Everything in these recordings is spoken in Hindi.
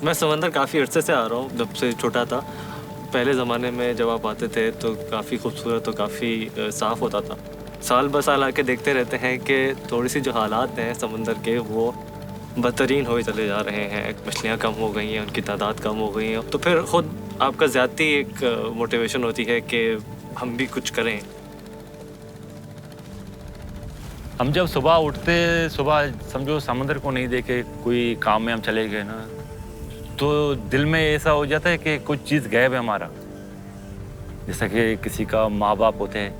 मैं समंदर काफ़ी अरसे से आ रहा हूँ, जब से छोटा था। पहले ज़माने में जब आप आते थे तो काफ़ी खूबसूरत और काफ़ी साफ़ होता था। साल ब साल आके देखते रहते हैं कि थोड़ी-सी जो हालात हैं समंदर के वो बदतरीन होए चले जा रहे हैं। मछलियाँ कम हो गई हैं, उनकी तादाद कम हो गई है। तो फिर खुद आपका ज़्यादती एक मोटिवेशन होती है कि हम भी कुछ करें। हम जब सुबह उठते, सुबह समझो समुद्र को नहीं देखे कोई काम में हम चले गए ना, तो दिल में ऐसा हो जाता है कि कुछ चीज़ गायब है हमारा। जैसा कि किसी का माँ बाप होते हैं,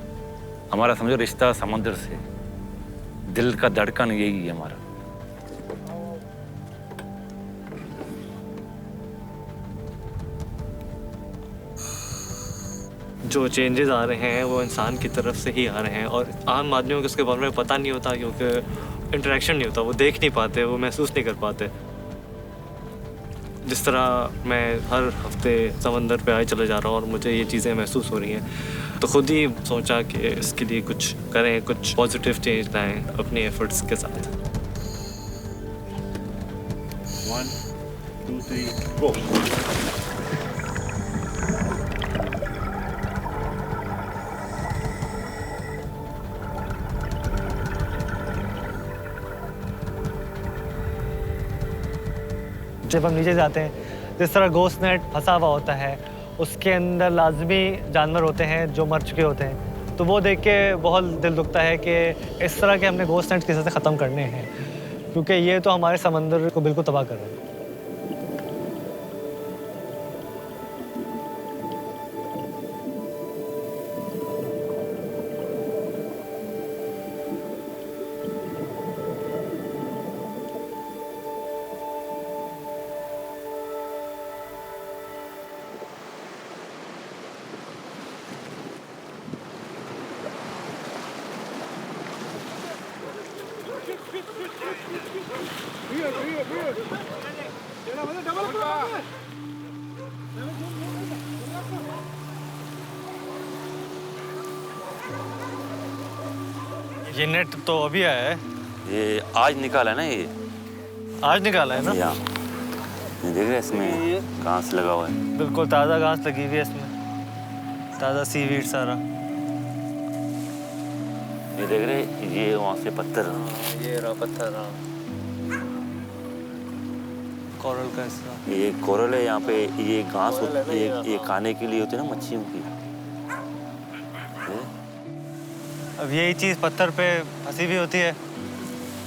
हमारा समझो रिश्ता समुद्र से, दिल का धड़कन यही है हमारा। जो चेंजेस आ रहे हैं वो इंसान की तरफ से ही आ रहे हैं और आम आदमियों को उसके बारे में पता नहीं होता, क्योंकि इंटरेक्शन नहीं होता, वो देख नहीं पाते, वो महसूस नहीं कर पाते। जिस तरह मैं हर हफ्ते समंदर पे आए चले जा रहा हूँ और मुझे ये चीज़ें महसूस हो रही हैं, तो खुद ही सोचा कि इसके लिए कुछ करें, कुछ पॉजिटिव चेंज लाएं अपने एफर्ट्स के साथ। 1 2 3 गो। जब हम नीचे जाते हैं, जिस तरह गोश्त नेट फंसा हुआ होता है, उसके अंदर लाजमी जानवर होते हैं जो मर चुके होते हैं, तो वो देख के बहुत दिल दुखता है कि इस तरह के हमने गोश्त नेट किसी से ख़त्म करने हैं, क्योंकि ये तो हमारे समंदर को बिल्कुल तबाह कर रहे हैं। ये नेट तो अभी आया है। ये आज निकाला ना, ये आज निकाला है ना? यहाँ ये देख रहे हैं, इसमें घास लगा हुआ है। बिल्कुल ताज़ा घास लगी हुई है इसमें, ताज़ा सीवीड सारा। ये देख रहे हैं, ये वहाँ से पत्थर, ये रहा पत्थर, कोरल का हिस्सा। ये कोरल है। यहाँ पे ये घास होती है, ये खाने के लिए होती है ना मच्छियों की। अब यही चीज़ पत्थर पे फंसी हुई होती है,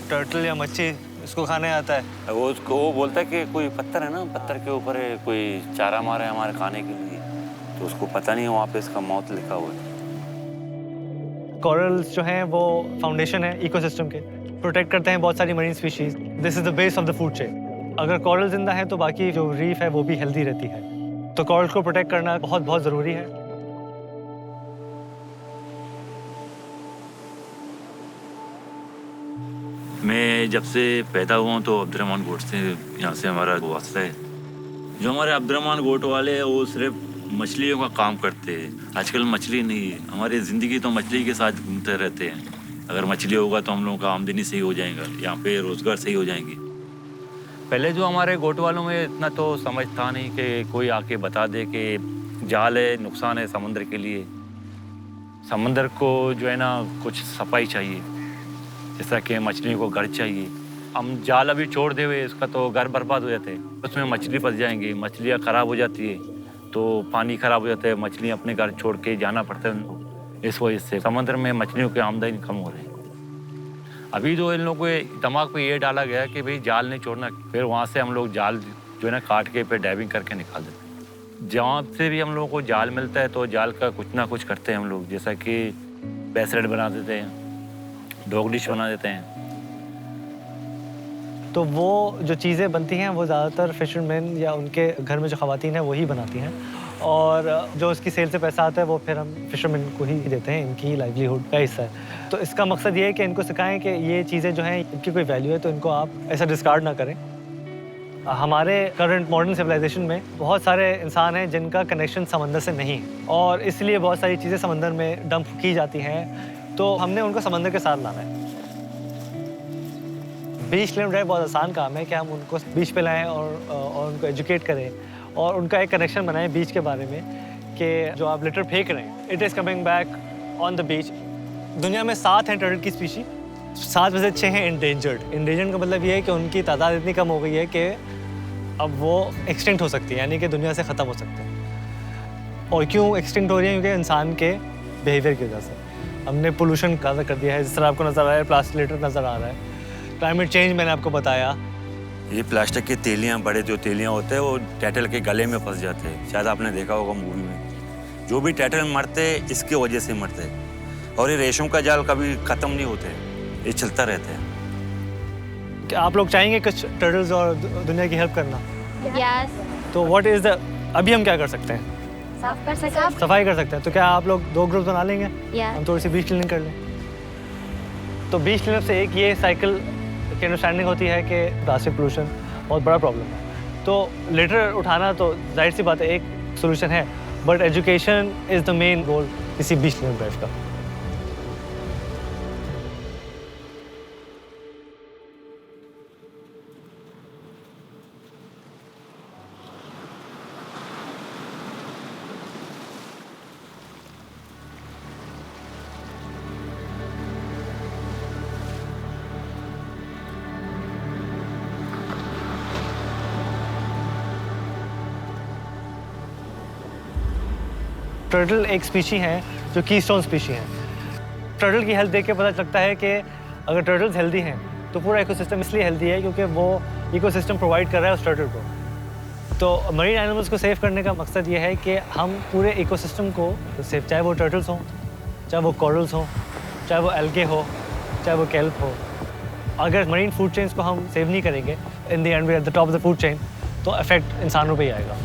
टर्टल या मच्छी इसको खाने आता है। वो उसको वो बोलता है कि कोई पत्थर है ना, पत्थर के ऊपर है कोई चारा मारा है हमारे खाने के लिए, तो उसको पता नहीं है वहाँ पे इसका मौत लिखा हुआ है। कोरल्स जो हैं वो फाउंडेशन है इकोसिस्टम के, प्रोटेक्ट करते हैं बहुत सारी marine species. This is the base of the food chain. अगर कोरल जिंदा है तो बाकी जो रीफ है वो भी हेल्दी रहती है, तो कोरल को प्रोटेक्ट करना बहुत बहुत ज़रूरी है। मैं जब से पैदा हुआ हूँ तो अब्दुर्रहमान गोट से, यहाँ से हमारा वास्ता है। जो हमारे अब्दुर्रहमान गोट वाले हैं वो सिर्फ मछलियों का काम करते हैं। आजकल मछली नहीं है, हमारी ज़िंदगी तो मछली के साथ घूमते रहते हैं। अगर मछली होगा तो हम लोगों का आमदनी सही हो जाएगा, यहाँ पे रोज़गार सही हो जाएंगे। पहले जो हमारे गोट वालों में इतना तो समझ था नहीं कि कोई आके बता दे कि जाल है, नुकसान है समुद्र के लिए। समंदर को जो है ना कुछ सफाई चाहिए, जैसा कि मछलियों को घर चाहिए। हम जाल अभी छोड़ दे हुए, इसका तो घर बर्बाद हो जाते हैं, उसमें मछली फंस जाएंगी, मछलियाँ ख़राब हो जाती है, तो पानी ख़राब हो जाता है, मछलियाँ अपने घर छोड़ के जाना पड़ता है उनको। इस वजह से समंदर में मछलियों की आमदनी कम हो रही है। अभी जो इन लोगों के दिमाग पे ये डाला गया कि भाई जाल नहीं छोड़ना, फिर वहाँ से हम लोग जाल जो है ना काट के फिर डाइविंग करके निकाल देते हैं। जहाँ से भी हम लोगों को जाल मिलता है तो जाल का कुछ ना कुछ करते हैं हम लोग, जैसा कि बेसरेट बना देते हैं, डॉग डिश बना देते हैं। तो वो जो चीज़ें बनती हैं वो ज़्यादातर फिशरमैन या उनके घर में जो ख़वातीन हैं वही बनाती हैं, और जो उसकी सेल से पैसा आता है वो फिर हम फिशरमैन को ही देते हैं, इनकी लाइवलीहुड का हिस्सा है। तो इसका मकसद ये है कि इनको सिखाएं कि ये चीज़ें जो हैं इनकी कोई वैल्यू है, तो इनको आप ऐसा डिस्कार्ड ना करें। हमारे करंट मॉडर्न सिविलाइजेशन में बहुत सारे इंसान हैं जिनका कनेक्शन समंदर से नहीं है, और इसलिए बहुत सारी चीज़ें समंदर में डंप की जाती हैं, तो हमने उनको समंदर के साथ लाना है। बीच क्लीन ड्राइव बहुत आसान काम है कि हम उनको बीच पे लाएं और उनको एजुकेट करें और उनका एक कनेक्शन बनाएं बीच के बारे में कि जो आप लिटर फेंक रहे हैं it is coming back on the beach. दुनिया में 7 हैं टर्टल की स्पीशी, 7 में से 6 हैं इंडेंजर्ड का मतलब ये है कि उनकी तादाद इतनी कम हो गई है कि अब वो एक्सटिंक्ट हो सकती है, यानी कि दुनिया से ख़त्म हो सकते हैं। और क्यों एक्सटिंक्ट हो रही है? क्योंकि इंसान के बिहेवियर की वजह से हमने पोल्यूशन ज़्यादा कर दिया है। जिस तरह आपको नज़र आ रहा है प्लास्टिक लिटर नज़र आ रहा है, क्लाइमेट चेंज मैंने आपको बताया। ये प्लास्टिक की तेलियाँ, बड़े जो तेलियाँ होते हैं वो टर्टल के गले में फंस जाते हैं। शायद आपने देखा होगा मूवी में। जो भी टर्टल मरते इसके वजह से मरते हैं। और ये रेशम का जाल कभी ख़त्म नहीं होते, ये चलता रहता है। क्या आप लोग चाहेंगे कुछ टर्टल्स और दुनिया की हेल्प करना? यस। तो व्हाट इज़ द अभी हम क्या कर सकते हैं? साफ कर सकते हैं। सफाई कर सकते हैं। तो क्या आप लोग 2 ग्रुप बना लेंगे? Yes. हम थोड़ी सी बीच क्लीनिंग कर लें। तो बीच क्लीनअप से एक ये साइकिल की अंडरस्टैंडिंग होती है कि प्लास्टिक पोल्यूशन बहुत बड़ा प्रॉब्लम है। तो लिटर उठाना तो जाहिर सी बात है एक सोल्यूशन है, but education is the main goal किसी बीच क्लीनअप ड्राइव का। टर्टल एक स्पीशी है जो कीस्टोन स्पीशी है। टर्टल की हेल्थ देख के पता चलता है कि अगर टर्टल्स हेल्दी हैं तो पूरा इकोसिस्टम इसलिए हेल्दी है क्योंकि वो इकोसिस्टम प्रोवाइड कर रहा है उस टर्टल को। तो मरीन एनिमल्स को सेव करने का मकसद ये है कि हम पूरे इकोसिस्टम को सेव, चाहे वो टर्टल्स हों, चाहे वो कॉरल्स हों, चाहे वो एल्गे हो, चाहे वो केल्प हो। अगर मरीन फूड चेन्स को हम सेव नहीं करेंगे, in the end we at the top of the food chain, तो इफेक्ट इंसानों पे ही आएगा।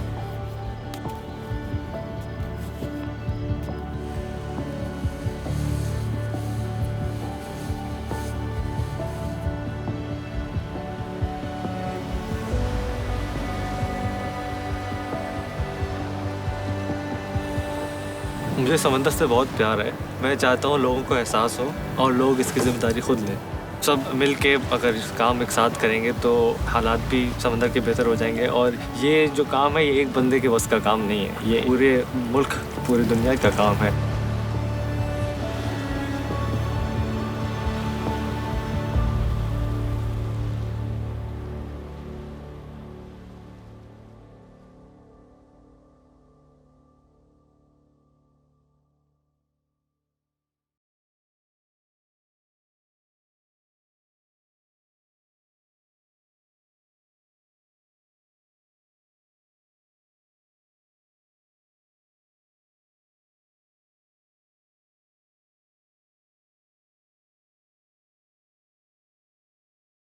मुझे समंदर से बहुत प्यार है। मैं चाहता हूँ लोगों को एहसास हो और लोग इसकी जिम्मेदारी खुद लें। सब मिल के अगर इस काम एक साथ करेंगे तो हालात भी समंदर के बेहतर हो जाएंगे। और ये जो काम है ये एक बंदे के बस का काम नहीं है, ये पूरे मुल्क, पूरी दुनिया का काम है।